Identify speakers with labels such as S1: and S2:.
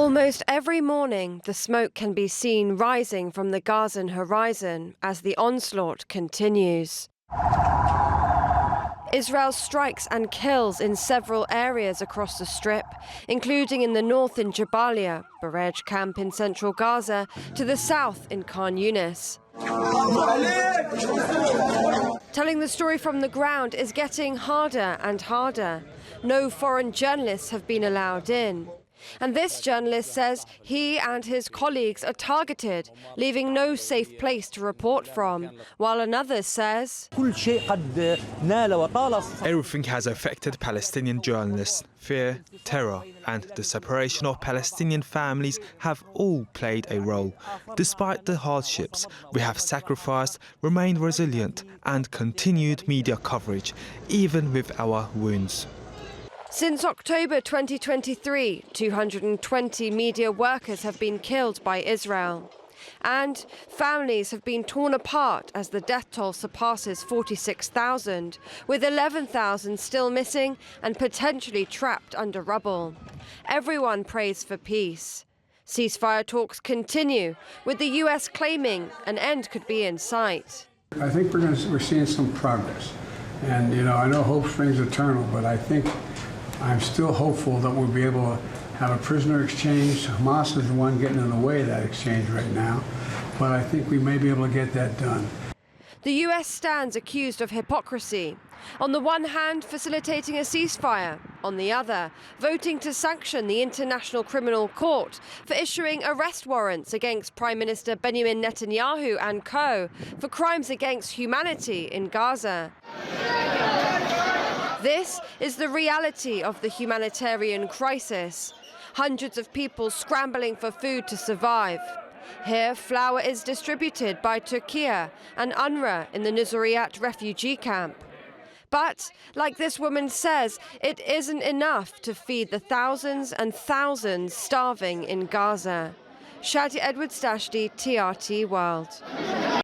S1: Almost every morning, the smoke can be seen rising from the Gazan horizon as the onslaught continues. Israel strikes and kills in several areas across the Strip, including in the north in Jabalia, Barej camp in central Gaza, to the south in Khan Yunis. Telling the story from the ground is getting harder and harder. No foreign journalists have been allowed in. And this journalist says he and his colleagues are targeted, leaving no safe place to report from, while another says
S2: everything has affected Palestinian journalists. Fear, terror and the separation of Palestinian families have all played a role. Despite the hardships, we have sacrificed, remained resilient and continued media coverage, even with our wounds.
S1: Since October 2023, 220 media workers have been killed by Israel. And families have been torn apart as the death toll surpasses 46,000, with 11,000 still missing and potentially trapped under rubble. Everyone prays for peace. Ceasefire talks continue, with the US claiming an end could be in sight.
S3: I think we're seeing some progress. And, I know hope springs eternal, but I'm still hopeful that we'll be able to have a prisoner exchange. Hamas is the one getting in the way of that exchange right now, but I think we may be able to get that done.
S1: The US stands accused of hypocrisy. On the one hand, facilitating a ceasefire. On the other, voting to sanction the International Criminal Court for issuing arrest warrants against Prime Minister Benjamin Netanyahu and co. for crimes against humanity in Gaza. This is the reality of the humanitarian crisis. Hundreds of people scrambling for food to survive. Here, flour is distributed by Turkey and UNRWA in the Nusayrat refugee camp. But, like this woman says, it isn't enough to feed the thousands and thousands starving in Gaza. Shadia Edwards-Dashti, TRT World.